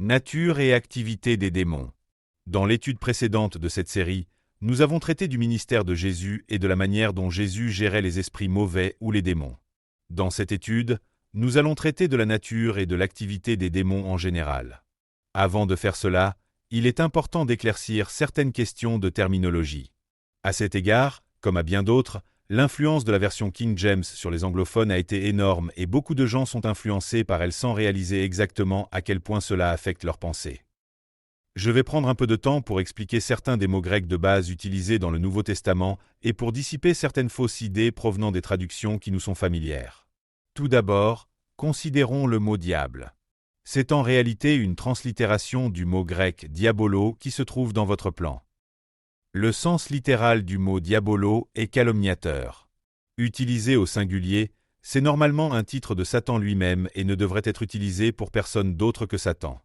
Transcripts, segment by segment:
Nature et activité des démons. Dans l'étude précédente de cette série, nous avons traité du ministère de Jésus et de la manière dont Jésus gérait les esprits mauvais ou les démons. Dans cette étude, nous allons traiter de la nature et de l'activité des démons en général. Avant de faire cela, il est important d'éclaircir certaines questions de terminologie. À cet égard, comme à bien d'autres, l'influence de la version King James sur les anglophones a été énorme et beaucoup de gens sont influencés par elle sans réaliser exactement à quel point cela affecte leurs pensées. Je vais prendre un peu de temps pour expliquer certains des mots grecs de base utilisés dans le Nouveau Testament et pour dissiper certaines fausses idées provenant des traductions qui nous sont familières. Tout d'abord, considérons le mot « diable ». C'est en réalité une translittération du mot grec « diabolo » qui se trouve dans votre plan. Le sens littéral du mot « diabolo » est « calomniateur ». Utilisé au singulier, c'est normalement un titre de Satan lui-même et ne devrait être utilisé pour personne d'autre que Satan.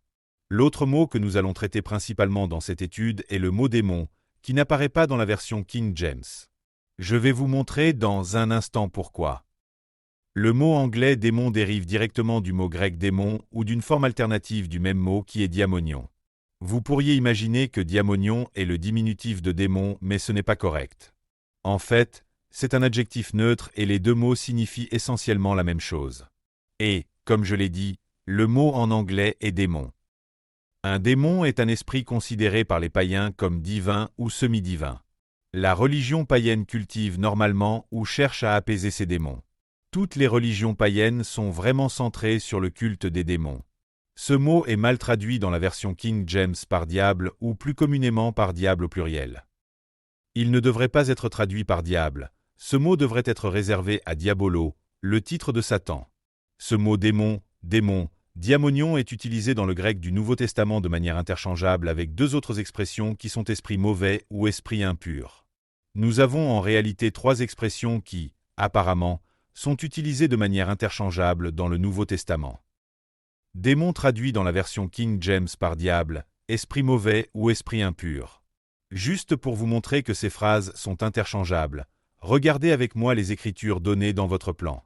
L'autre mot que nous allons traiter principalement dans cette étude est le mot « démon », qui n'apparaît pas dans la version King James. Je vais vous montrer dans un instant pourquoi. Le mot anglais « démon » dérive directement du mot grec « démon » ou d'une forme alternative du même mot qui est « diamonion ». Vous pourriez imaginer que diamonion est le diminutif de démon, mais ce n'est pas correct. En fait, c'est un adjectif neutre et les deux mots signifient essentiellement la même chose. Et, comme je l'ai dit, le mot en anglais est démon. Un démon est un esprit considéré par les païens comme divin ou semi-divin. La religion païenne cultive normalement ou cherche à apaiser ces démons. Toutes les religions païennes sont vraiment centrées sur le culte des démons. Ce mot est mal traduit dans la version King James par diable ou plus communément par diable au pluriel. Il ne devrait pas être traduit par diable. Ce mot devrait être réservé à diabolo, le titre de Satan. Ce mot démon, diamonion est utilisé dans le grec du Nouveau Testament de manière interchangeable avec deux autres expressions qui sont esprit mauvais ou esprit impur. Nous avons en réalité trois expressions qui, apparemment, sont utilisées de manière interchangeable dans le Nouveau Testament. Démon traduit dans la version King James par diable, esprit mauvais ou esprit impur. Juste pour vous montrer que ces phrases sont interchangeables, regardez avec moi les écritures données dans votre plan.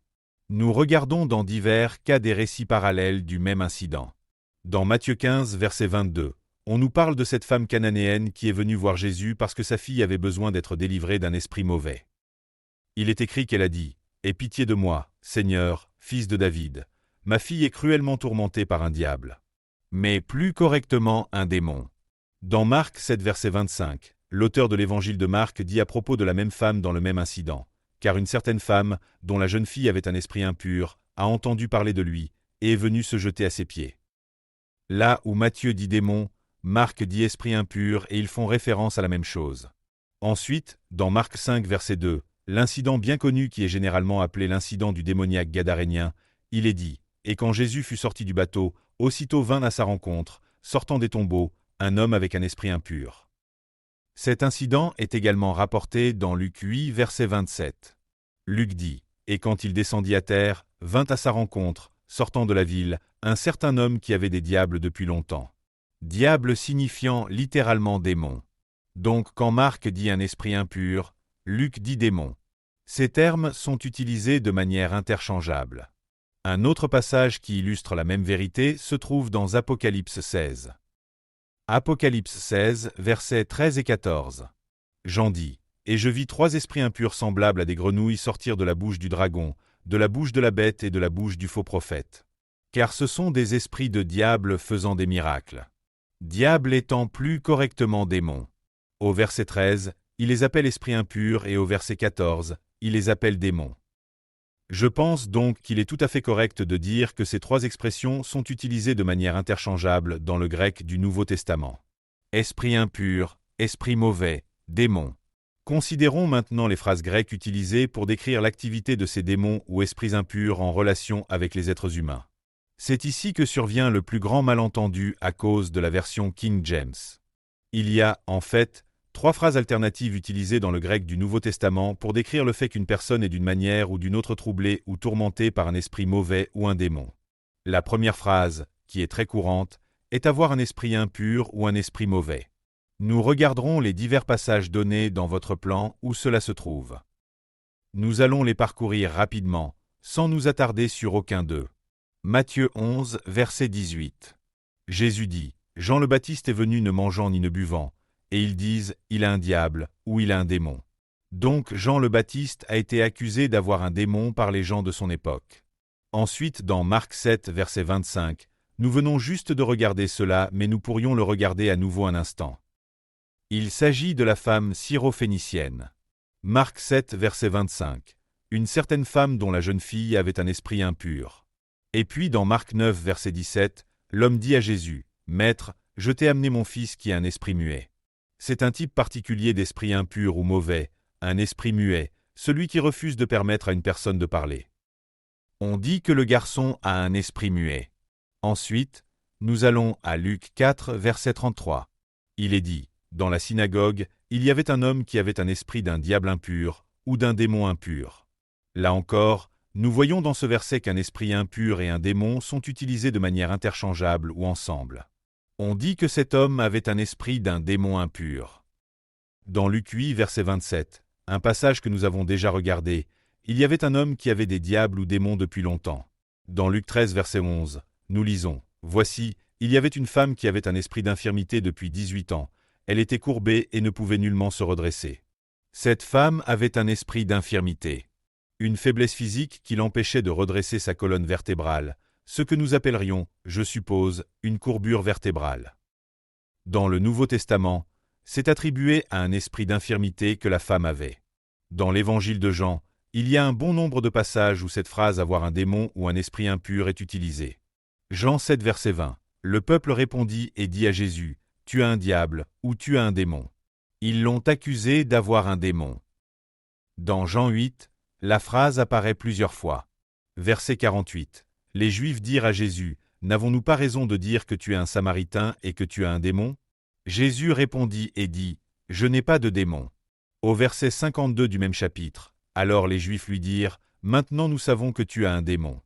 Nous regardons dans divers cas des récits parallèles du même incident. Dans Matthieu 15, verset 22, on nous parle de cette femme cananéenne qui est venue voir Jésus parce que sa fille avait besoin d'être délivrée d'un esprit mauvais. Il est écrit qu'elle a dit « Aie pitié de moi, Seigneur, fils de David. Ma fille est cruellement tourmentée par un diable. » Mais plus correctement un démon. Dans Marc 7, verset 25, l'auteur de l'évangile de Marc dit à propos de la même femme dans le même incident, car une certaine femme, dont la jeune fille avait un esprit impur, a entendu parler de lui, et est venue se jeter à ses pieds. Là où Matthieu dit démon, Marc dit esprit impur, et ils font référence à la même chose. Ensuite, dans Marc 5, verset 2, l'incident bien connu qui est généralement appelé l'incident du démoniaque gadarénien, il est dit « Et quand Jésus fut sorti du bateau, aussitôt vint à sa rencontre, sortant des tombeaux, un homme avec un esprit impur. » Cet incident est également rapporté dans Luc 8, verset 27. Luc dit « Et quand il descendit à terre, vint à sa rencontre, sortant de la ville, un certain homme qui avait des diables depuis longtemps. » Diable signifiant littéralement démon. Donc quand Marc dit un esprit impur, Luc dit démon. Ces termes sont utilisés de manière interchangeable. Un autre passage qui illustre la même vérité se trouve dans Apocalypse 16. Apocalypse 16, versets 13 et 14. Jean dit « Et je vis trois esprits impurs semblables à des grenouilles sortir de la bouche du dragon, de la bouche de la bête et de la bouche du faux prophète. Car ce sont des esprits de diable faisant des miracles. » Diable étant plus correctement démon. Au verset 13, il les appelle esprits impurs et au verset 14, il les appelle démons. Je pense donc qu'il est tout à fait correct de dire que ces trois expressions sont utilisées de manière interchangeable dans le grec du Nouveau Testament. Esprit impur, esprit mauvais, démon. Considérons maintenant les phrases grecques utilisées pour décrire l'activité de ces démons ou esprits impurs en relation avec les êtres humains. C'est ici que survient le plus grand malentendu à cause de la version King James. Il y a, en fait, trois phrases alternatives utilisées dans le grec du Nouveau Testament pour décrire le fait qu'une personne est d'une manière ou d'une autre troublée ou tourmentée par un esprit mauvais ou un démon. La première phrase, qui est très courante, est avoir un esprit impur ou un esprit mauvais. Nous regarderons les divers passages donnés dans votre plan où cela se trouve. Nous allons les parcourir rapidement, sans nous attarder sur aucun d'eux. Matthieu 11, verset 18. Jésus dit, Jean le Baptiste est venu ne mangeant ni ne buvant, et ils disent, il a un diable, ou il a un démon. Donc Jean le Baptiste a été accusé d'avoir un démon par les gens de son époque. Ensuite, dans Marc 7, verset 25, nous venons juste de regarder cela, mais nous pourrions le regarder à nouveau un instant. Il s'agit de la femme syrophénicienne. Marc 7, verset 25. Une certaine femme dont la jeune fille avait un esprit impur. Et puis dans Marc 9, verset 17, l'homme dit à Jésus, « Maître, je t'ai amené mon fils qui a un esprit muet. » C'est un type particulier d'esprit impur ou mauvais, un esprit muet, celui qui refuse de permettre à une personne de parler. On dit que le garçon a un esprit muet. Ensuite, nous allons à Luc 4, verset 33. Il est dit, dans la synagogue, il y avait un homme qui avait un esprit d'un diable impur ou d'un démon impur. Là encore, nous voyons dans ce verset qu'un esprit impur et un démon sont utilisés de manière interchangeable ou ensemble. On dit que cet homme avait un esprit d'un démon impur. Dans Luc 8, verset 27, un passage que nous avons déjà regardé, il y avait un homme qui avait des diables ou démons depuis longtemps. Dans Luc 13, verset 11, nous lisons, « Voici, il y avait une femme qui avait un esprit d'infirmité depuis 18 ans. Elle était courbée et ne pouvait nullement se redresser. Cette femme avait un esprit d'infirmité, une faiblesse physique qui l'empêchait de redresser sa colonne vertébrale, ce que nous appellerions, je suppose, une courbure vertébrale. Dans le Nouveau Testament, c'est attribué à un esprit d'infirmité que la femme avait. Dans l'Évangile de Jean, il y a un bon nombre de passages où cette phrase « avoir un démon ou un esprit impur » est utilisée. Jean 7, verset 20. Le peuple répondit et dit à Jésus, « Tu as un diable, ou tu as un démon. » Ils l'ont accusé d'avoir un démon. Dans Jean 8, la phrase apparaît plusieurs fois. Verset 48. Les Juifs dirent à Jésus, « N'avons-nous pas raison de dire que tu es un Samaritain et que tu as un démon ?» Jésus répondit et dit, « Je n'ai pas de démon. » Au verset 52 du même chapitre, alors les Juifs lui dirent, « Maintenant nous savons que tu as un démon. »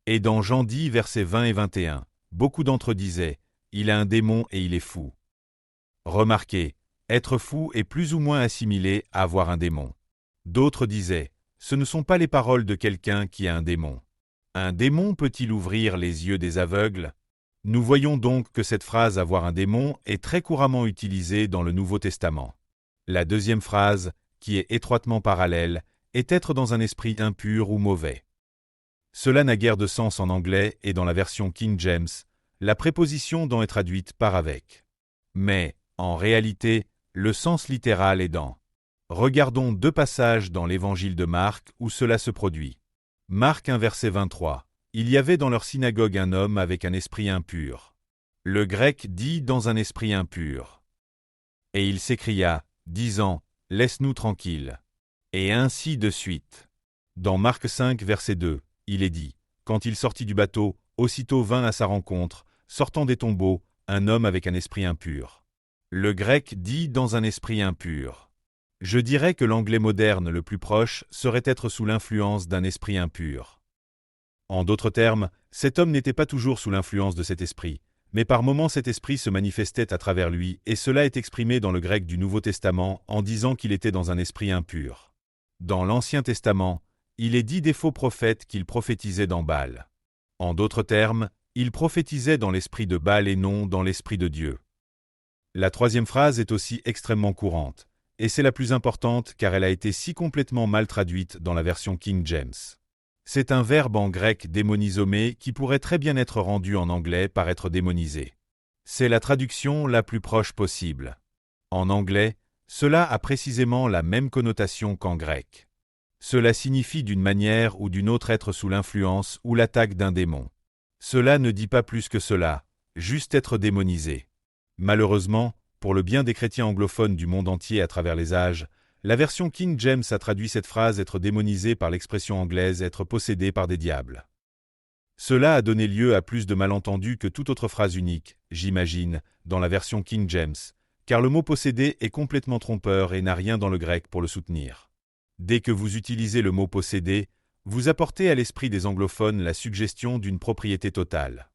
Et dans Jean 10, versets 20 et 21, beaucoup d'entre eux disaient, « Il a un démon et il est fou. » Remarquez, être fou est plus ou moins assimilé à avoir un démon. D'autres disaient, « Ce ne sont pas les paroles de quelqu'un qui a un démon. Un démon peut-il ouvrir les yeux des aveugles ?» Nous voyons donc que cette phrase « avoir un démon » est très couramment utilisée dans le Nouveau Testament. La deuxième phrase, qui est étroitement parallèle, est être dans un esprit impur ou mauvais. Cela n'a guère de sens en anglais et dans la version King James, la préposition dans est traduite par avec. Mais, en réalité, le sens littéral est dans. Regardons deux passages dans l'Évangile de Marc où cela se produit. Marc 1 verset 23. Il y avait dans leur synagogue un homme avec un esprit impur. Le grec dit dans un esprit impur. Et il s'écria, disant, laisse-nous tranquilles. Et ainsi de suite. Dans Marc 5 verset 2, il est dit, quand il sortit du bateau, aussitôt vint à sa rencontre, sortant des tombeaux, un homme avec un esprit impur. Le grec dit dans un esprit impur. Je dirais que l'anglais moderne le plus proche serait être sous l'influence d'un esprit impur. En d'autres termes, cet homme n'était pas toujours sous l'influence de cet esprit, mais par moments cet esprit se manifestait à travers lui, et cela est exprimé dans le grec du Nouveau Testament en disant qu'il était dans un esprit impur. Dans l'Ancien Testament, il est dit des faux prophètes qu'ils prophétisaient dans Baal. En d'autres termes, ils prophétisaient dans l'esprit de Baal et non dans l'esprit de Dieu. La troisième phrase est aussi extrêmement courante, et c'est la plus importante car elle a été si complètement mal traduite dans la version King James. C'est un verbe en grec démonisomé qui pourrait très bien être rendu en anglais par être démonisé. C'est la traduction la plus proche possible. En anglais, cela a précisément la même connotation qu'en grec. Cela signifie d'une manière ou d'une autre être sous l'influence ou l'attaque d'un démon. Cela ne dit pas plus que cela, juste être démonisé. Malheureusement, pour le bien des chrétiens anglophones du monde entier à travers les âges, la version King James a traduit cette phrase être démonisé par l'expression anglaise être possédé par des diables. Cela a donné lieu à plus de malentendus que toute autre phrase unique, j'imagine, dans la version King James, car le mot possédé est complètement trompeur et n'a rien dans le grec pour le soutenir. Dès que vous utilisez le mot possédé, vous apportez à l'esprit des anglophones la suggestion d'une propriété totale.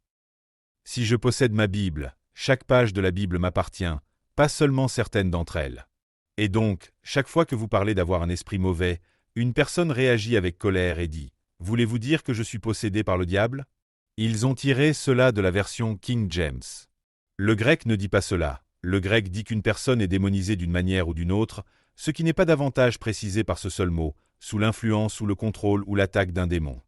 Si je possède ma Bible, chaque page de la Bible m'appartient, pas seulement certaines d'entre elles. Et donc, chaque fois que vous parlez d'avoir un esprit mauvais, une personne réagit avec colère et dit « Voulez-vous dire que je suis possédé par le diable ?» Ils ont tiré cela de la version King James. Le grec ne dit pas cela. Le grec dit qu'une personne est démonisée d'une manière ou d'une autre, ce qui n'est pas davantage précisé par ce seul mot, sous l'influence, sous le contrôle ou l'attaque d'un démon.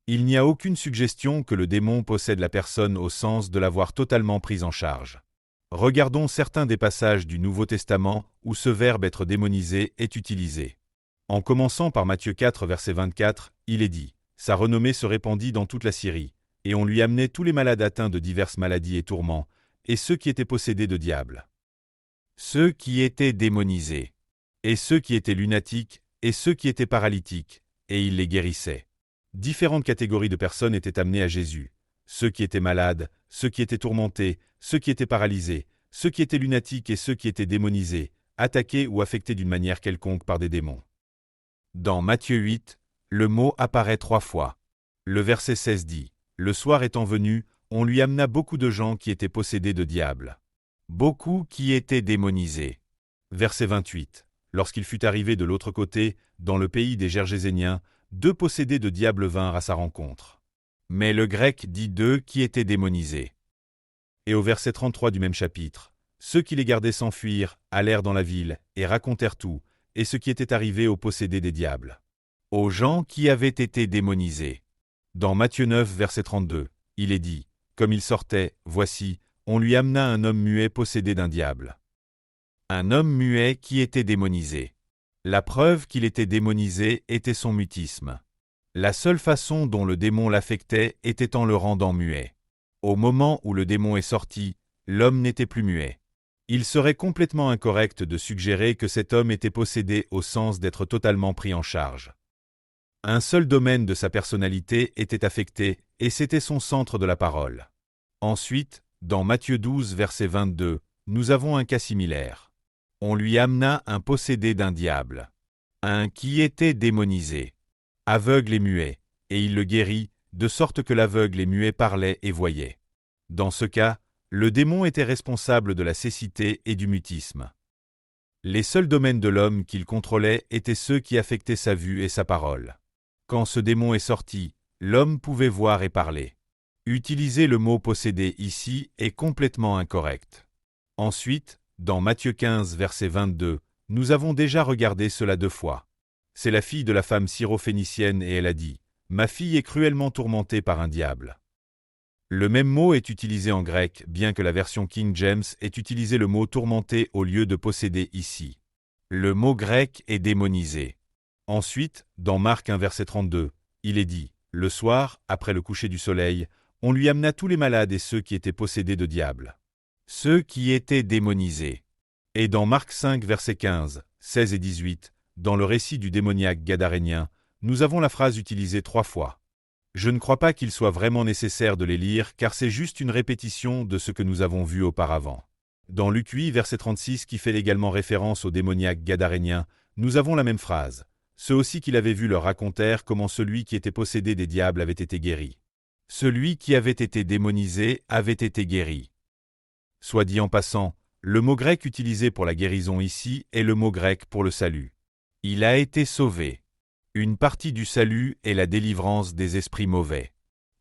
Il n'y a aucune suggestion que le démon possède la personne au sens de l'avoir totalement prise en charge. Regardons certains des passages du Nouveau Testament où ce verbe être démonisé est utilisé. En commençant par Matthieu 4, verset 24, il est dit « Sa renommée se répandit dans toute la Syrie, et on lui amenait tous les malades atteints de diverses maladies et tourments, et ceux qui étaient possédés de diables. Ceux qui étaient démonisés, et ceux qui étaient lunatiques, et ceux qui étaient paralytiques, et il les guérissait. » Différentes catégories de personnes étaient amenées à Jésus. Ceux qui étaient malades, ceux qui étaient tourmentés, ceux qui étaient paralysés, ceux qui étaient lunatiques et ceux qui étaient démonisés, attaqués ou affectés d'une manière quelconque par des démons. Dans Matthieu 8, le mot apparaît 3 fois. Le verset 16 dit « Le soir étant venu, on lui amena beaucoup de gens qui étaient possédés de diables. Beaucoup qui étaient démonisés. » Verset 28. Lorsqu'il fut arrivé de l'autre côté, dans le pays des Gergéséniens, 2 possédés de diables vinrent à sa rencontre. Mais le grec dit 2 qui étaient démonisés. Et au verset 33 du même chapitre, ceux qui les gardaient s'enfuirent, allèrent dans la ville, et racontèrent tout, et ce qui était arrivé aux possédés des diables. Aux gens qui avaient été démonisés. Dans Matthieu 9, verset 32, il est dit, comme il sortait, voici, on lui amena un homme muet possédé d'un diable. Un homme muet qui était démonisé. La preuve qu'il était démonisé était son mutisme. La seule façon dont le démon l'affectait était en le rendant muet. Au moment où le démon est sorti, l'homme n'était plus muet. Il serait complètement incorrect de suggérer que cet homme était possédé au sens d'être totalement pris en charge. Un seul domaine de sa personnalité était affecté, et c'était son centre de la parole. Ensuite, dans Matthieu 12, verset 22, nous avons un cas similaire. On lui amena un possédé d'un diable, un qui était démonisé, aveugle et muet, et il le guérit, de sorte que l'aveugle et muet parlait et voyait. Dans ce cas, le démon était responsable de la cécité et du mutisme. Les seuls domaines de l'homme qu'il contrôlait étaient ceux qui affectaient sa vue et sa parole. Quand ce démon est sorti, l'homme pouvait voir et parler. Utiliser le mot possédé ici est complètement incorrect. Ensuite, dans Matthieu 15, verset 22, nous avons déjà regardé cela 2 fois. C'est la fille de la femme syrophénicienne et elle a dit « Ma fille est cruellement tourmentée par un diable ». Le même mot est utilisé en grec, bien que la version King James ait utilisé le mot tourmenté au lieu de posséder ici. Le mot grec est démonisé. Ensuite, dans Marc 1, verset 32, il est dit « Le soir, après le coucher du soleil, on lui amena tous les malades et ceux qui étaient possédés de diables. » Ceux qui étaient démonisés. Et dans Marc 5, versets 15, 16 et 18, dans le récit du démoniaque gadarénien, nous avons la phrase utilisée 3 fois. Je ne crois pas qu'il soit vraiment nécessaire de les lire, car c'est juste une répétition de ce que nous avons vu auparavant. Dans Luc 8, verset 36, qui fait également référence au démoniaque gadarénien, nous avons la même phrase. Ceux aussi qui l'avaient vu leur racontèrent comment celui qui était possédé des diables avait été guéri. Celui qui avait été démonisé avait été guéri. Soit dit en passant, le mot grec utilisé pour la guérison ici est le mot grec pour le salut. Il a été sauvé. Une partie du salut est la délivrance des esprits mauvais.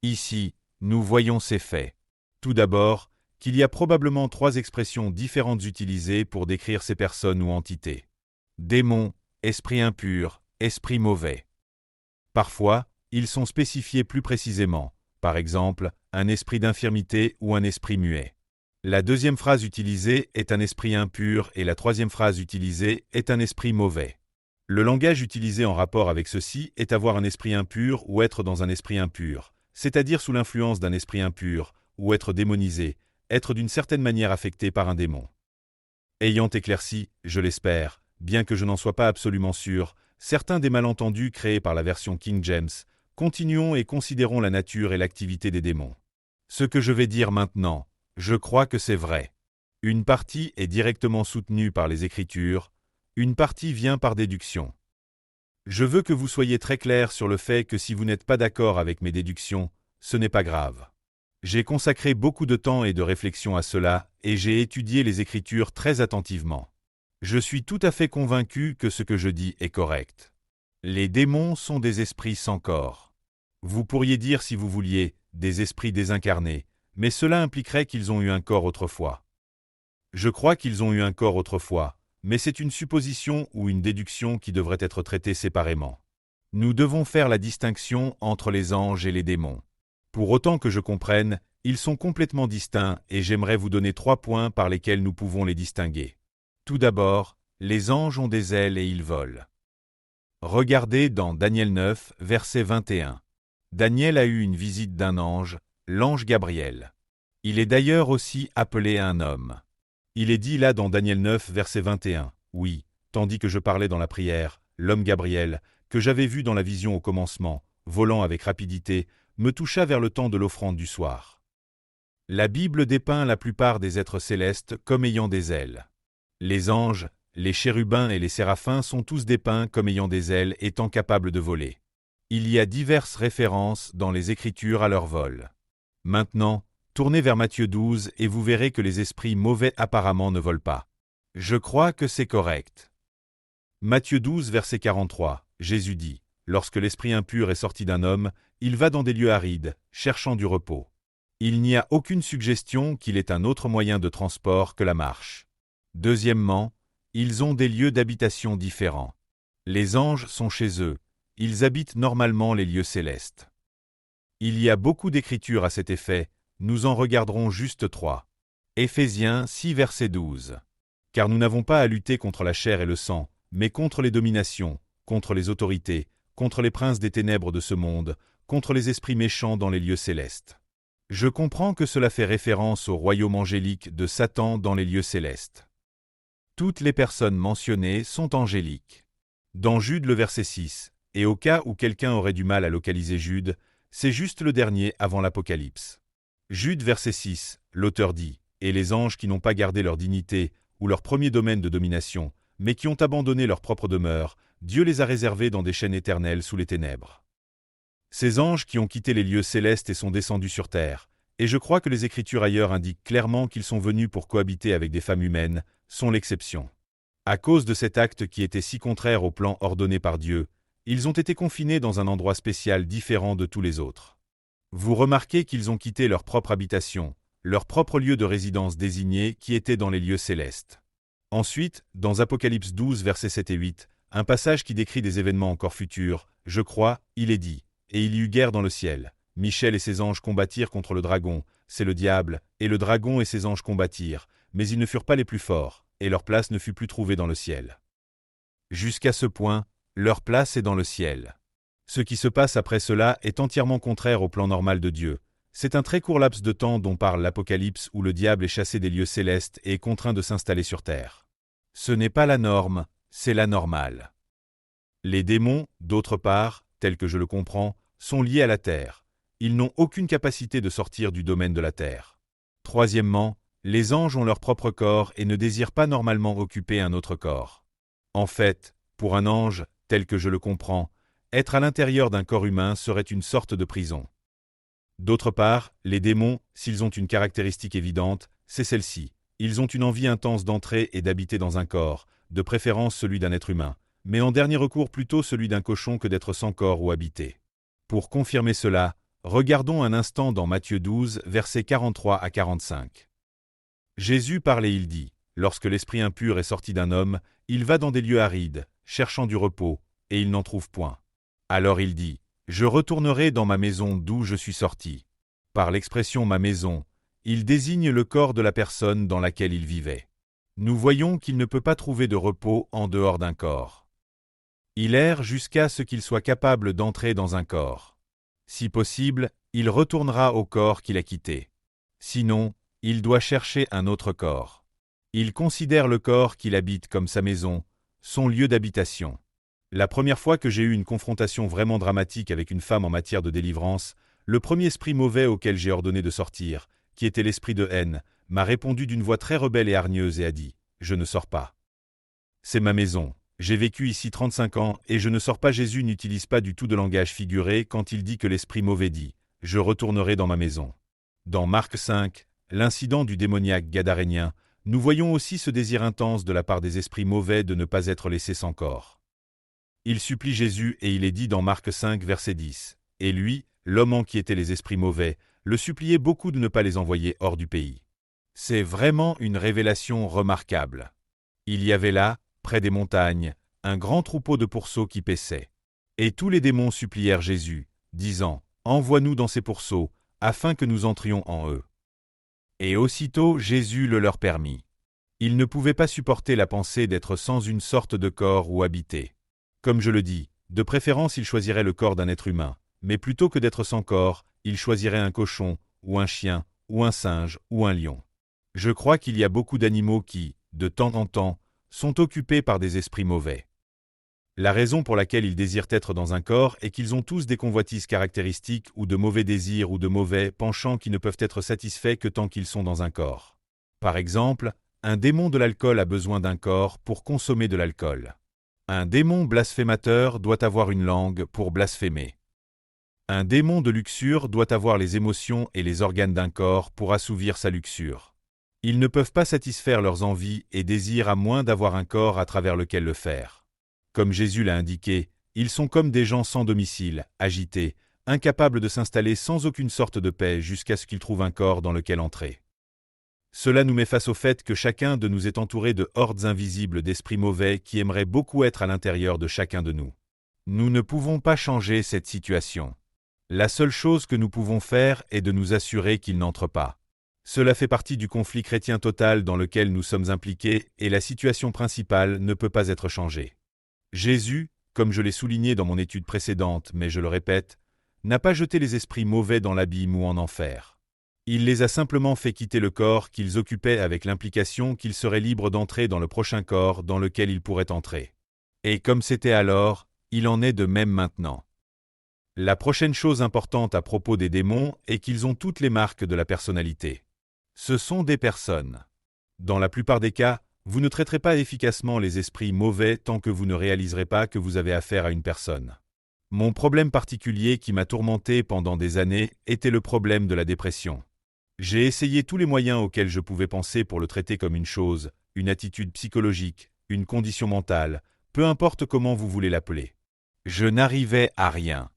Ici, nous voyons ces faits. Tout d'abord, qu'il y a probablement 3 expressions différentes utilisées pour décrire ces personnes ou entités. Démon, esprit impur, esprit mauvais. Parfois, ils sont spécifiés plus précisément, par exemple, un esprit d'infirmité ou un esprit muet. La deuxième phrase utilisée est un esprit impur et la troisième phrase utilisée est un esprit mauvais. Le langage utilisé en rapport avec ceci est avoir un esprit impur ou être dans un esprit impur, c'est-à-dire sous l'influence d'un esprit impur, ou être démonisé, être d'une certaine manière affecté par un démon. Ayant éclairci, je l'espère, bien que je n'en sois pas absolument sûr, certains des malentendus créés par la version King James, continuons et considérons la nature et l'activité des démons. Ce que je vais dire maintenant, je crois que c'est vrai. Une partie est directement soutenue par les Écritures, une partie vient par déduction. Je veux que vous soyez très clairs sur le fait que si vous n'êtes pas d'accord avec mes déductions, ce n'est pas grave. J'ai consacré beaucoup de temps et de réflexion à cela, et j'ai étudié les Écritures très attentivement. Je suis tout à fait convaincu que ce que je dis est correct. Les démons sont des esprits sans corps. Vous pourriez dire si vous vouliez, des esprits désincarnés, mais cela impliquerait qu'ils ont eu un corps autrefois. Je crois qu'ils ont eu un corps autrefois, mais c'est une supposition ou une déduction qui devrait être traitée séparément. Nous devons faire la distinction entre les anges et les démons. Pour autant que je comprenne, ils sont complètement distincts et j'aimerais vous donner 3 points par lesquels nous pouvons les distinguer. Tout d'abord, les anges ont des ailes et ils volent. Regardez dans Daniel 9, verset 21. Daniel a eu une visite d'un ange, l'ange Gabriel. Il est d'ailleurs aussi appelé un homme. Il est dit là dans Daniel 9, verset 21, oui, tandis que je parlais dans la prière, l'homme Gabriel, que j'avais vu dans la vision au commencement, volant avec rapidité, me toucha vers le temps de l'offrande du soir. La Bible dépeint la plupart des êtres célestes comme ayant des ailes. Les anges, les chérubins et les séraphins sont tous dépeints comme ayant des ailes étant capables de voler. Il y a diverses références dans les Écritures à leur vol. Maintenant, tournez vers Matthieu 12 et vous verrez que les esprits mauvais apparemment ne volent pas. Je crois que c'est correct. Matthieu 12, verset 43, Jésus dit, « Lorsque l'esprit impur est sorti d'un homme, il va dans des lieux arides, cherchant du repos. Il n'y a aucune suggestion qu'il ait un autre moyen de transport que la marche. Deuxièmement, ils ont des lieux d'habitation différents. Les anges sont chez eux, ils habitent normalement les lieux célestes. Il y a beaucoup d'écritures à cet effet, nous en regarderons juste 3. Éphésiens 6, verset 12. Car nous n'avons pas à lutter contre la chair et le sang, mais contre les dominations, contre les autorités, contre les princes des ténèbres de ce monde, contre les esprits méchants dans les lieux célestes. Je comprends que cela fait référence au royaume angélique de Satan dans les lieux célestes. Toutes les personnes mentionnées sont angéliques. Dans Jude le verset 6, et au cas où quelqu'un aurait du mal à localiser Jude, c'est juste le dernier avant l'Apocalypse. Jude verset 6, l'auteur dit, « Et les anges qui n'ont pas gardé leur dignité ou leur premier domaine de domination, mais qui ont abandonné leur propre demeure, Dieu les a réservés dans des chaînes éternelles sous les ténèbres. » Ces anges qui ont quitté les lieux célestes et sont descendus sur terre, et je crois que les Écritures ailleurs indiquent clairement qu'ils sont venus pour cohabiter avec des femmes humaines, sont l'exception. À cause de cet acte qui était si contraire au plan ordonné par Dieu, ils ont été confinés dans un endroit spécial différent de tous les autres. Vous remarquez qu'ils ont quitté leur propre habitation, leur propre lieu de résidence désigné qui était dans les lieux célestes. Ensuite, dans Apocalypse 12, versets 7 et 8, un passage qui décrit des événements encore futurs, je crois, il est dit, « Et il y eut guerre dans le ciel. Michel et ses anges combattirent contre le dragon, c'est le diable, et le dragon et ses anges combattirent, mais ils ne furent pas les plus forts, et leur place ne fut plus trouvée dans le ciel. » Jusqu'à ce point, leur place est dans le ciel. Ce qui se passe après cela est entièrement contraire au plan normal de Dieu. C'est un très court laps de temps dont parle l'Apocalypse où le diable est chassé des lieux célestes et est contraint de s'installer sur terre. Ce n'est pas la norme, c'est la normale. Les démons, d'autre part, tels que je le comprends, sont liés à la terre. Ils n'ont aucune capacité de sortir du domaine de la terre. Troisièmement, les anges ont leur propre corps et ne désirent pas normalement occuper un autre corps. En fait, pour un ange, tel que je le comprends, être à l'intérieur d'un corps humain serait une sorte de prison. D'autre part, les démons, s'ils ont une caractéristique évidente, c'est celle-ci. Ils ont une envie intense d'entrer et d'habiter dans un corps, de préférence celui d'un être humain, mais en dernier recours plutôt celui d'un cochon que d'être sans corps ou habité. Pour confirmer cela, regardons un instant dans Matthieu 12, versets 43 à 45. Jésus parle et il dit, « Lorsque l'esprit impur est sorti d'un homme, il va dans des lieux arides, cherchant du repos, et il n'en trouve point. Alors il dit, « Je retournerai dans ma maison d'où je suis sorti. » Par l'expression « ma maison », il désigne le corps de la personne dans laquelle il vivait. Nous voyons qu'il ne peut pas trouver de repos en dehors d'un corps. Il erre jusqu'à ce qu'il soit capable d'entrer dans un corps. Si possible, il retournera au corps qu'il a quitté. Sinon, il doit chercher un autre corps. Il considère le corps qu'il habite comme sa maison, son lieu d'habitation. La première fois que j'ai eu une confrontation vraiment dramatique avec une femme en matière de délivrance, le premier esprit mauvais auquel j'ai ordonné de sortir, qui était l'esprit de haine, m'a répondu d'une voix très rebelle et hargneuse et a dit « Je ne sors pas. C'est ma maison. J'ai vécu ici 35 ans et je ne sors pas. » Jésus n'utilise pas du tout de langage figuré quand il dit que l'esprit mauvais dit « Je retournerai dans ma maison. » Dans Marc 5, l'incident du démoniaque gadarénien, nous voyons aussi ce désir intense de la part des esprits mauvais de ne pas être laissés sans corps. Il supplie Jésus et il est dit dans Marc 5, verset 10. « Et lui, l'homme en qui étaient les esprits mauvais, le suppliait beaucoup de ne pas les envoyer hors du pays. C'est vraiment une révélation remarquable. Il y avait là, près des montagnes, un grand troupeau de pourceaux qui paissaient. Et tous les démons supplièrent Jésus, disant, « Envoie-nous dans ces pourceaux, afin que nous entrions en eux. » Et aussitôt Jésus le leur permit. Ils ne pouvaient pas supporter la pensée d'être sans une sorte de corps où habiter. Comme je le dis, de préférence ils choisiraient le corps d'un être humain, mais plutôt que d'être sans corps, ils choisiraient un cochon, ou un chien, ou un singe, ou un lion. Je crois qu'il y a beaucoup d'animaux qui, de temps en temps, sont occupés par des esprits mauvais. La raison pour laquelle ils désirent être dans un corps est qu'ils ont tous des convoitises caractéristiques ou de mauvais désirs ou de mauvais penchants qui ne peuvent être satisfaits que tant qu'ils sont dans un corps. Par exemple, un démon de l'alcool a besoin d'un corps pour consommer de l'alcool. Un démon blasphémateur doit avoir une langue pour blasphémer. Un démon de luxure doit avoir les émotions et les organes d'un corps pour assouvir sa luxure. Ils ne peuvent pas satisfaire leurs envies et désirs à moins d'avoir un corps à travers lequel le faire. Comme Jésus l'a indiqué, ils sont comme des gens sans domicile, agités, incapables de s'installer sans aucune sorte de paix jusqu'à ce qu'ils trouvent un corps dans lequel entrer. Cela nous met face au fait que chacun de nous est entouré de hordes invisibles d'esprits mauvais qui aimeraient beaucoup être à l'intérieur de chacun de nous. Nous ne pouvons pas changer cette situation. La seule chose que nous pouvons faire est de nous assurer qu'ils n'entrent pas. Cela fait partie du conflit chrétien total dans lequel nous sommes impliqués et la situation principale ne peut pas être changée. Jésus, comme je l'ai souligné dans mon étude précédente, mais je le répète, n'a pas jeté les esprits mauvais dans l'abîme ou en enfer. Il les a simplement fait quitter le corps qu'ils occupaient avec l'implication qu'ils seraient libres d'entrer dans le prochain corps dans lequel ils pourraient entrer. Et comme c'était alors, il en est de même maintenant. La prochaine chose importante à propos des démons est qu'ils ont toutes les marques de la personnalité. Ce sont des personnes. Dans la plupart des cas, vous ne traiterez pas efficacement les esprits mauvais tant que vous ne réaliserez pas que vous avez affaire à une personne. Mon problème particulier qui m'a tourmenté pendant des années était le problème de la dépression. J'ai essayé tous les moyens auxquels je pouvais penser pour le traiter comme une chose, une attitude psychologique, une condition mentale, peu importe comment vous voulez l'appeler. Je n'arrivais à rien.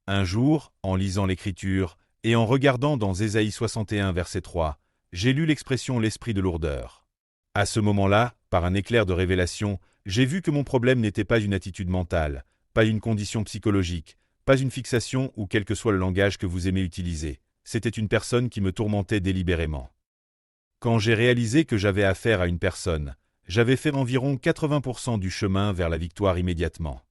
Un jour, en lisant l'Écriture et en regardant dans Ésaïe 61 verset 3, j'ai lu l'expression « l'esprit de lourdeur ». À ce moment-là, par un éclair de révélation, j'ai vu que mon problème n'était pas une attitude mentale, pas une condition psychologique, pas une fixation ou quel que soit le langage que vous aimez utiliser. C'était une personne qui me tourmentait délibérément. Quand j'ai réalisé que j'avais affaire à une personne, j'avais fait environ 80% du chemin vers la victoire immédiatement.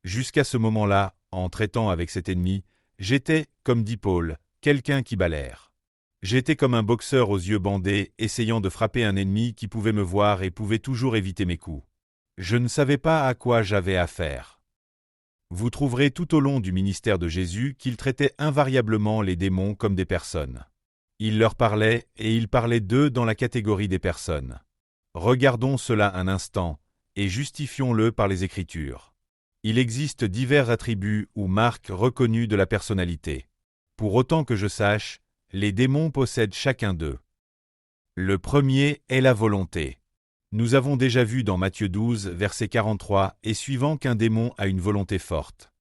Jusqu'à ce moment-là, en traitant avec cet ennemi, j'étais, comme dit Paul, quelqu'un qui bat l'air. J'étais comme un boxeur aux yeux bandés, essayant de frapper un ennemi qui pouvait me voir et pouvait toujours éviter mes coups. Je ne savais pas à quoi j'avais affaire. Vous trouverez tout au long du ministère de Jésus qu'il traitait invariablement les démons comme des personnes. Il leur parlait et il parlait d'eux dans la catégorie des personnes. Regardons cela un instant et justifions-le par les Écritures. Il existe divers attributs ou marques reconnues de la personnalité. Pour autant que je sache, les démons possèdent chacun d'eux. Le premier est la volonté. Nous avons déjà vu dans Matthieu 12, verset 43 et suivant qu'un démon a une volonté forte.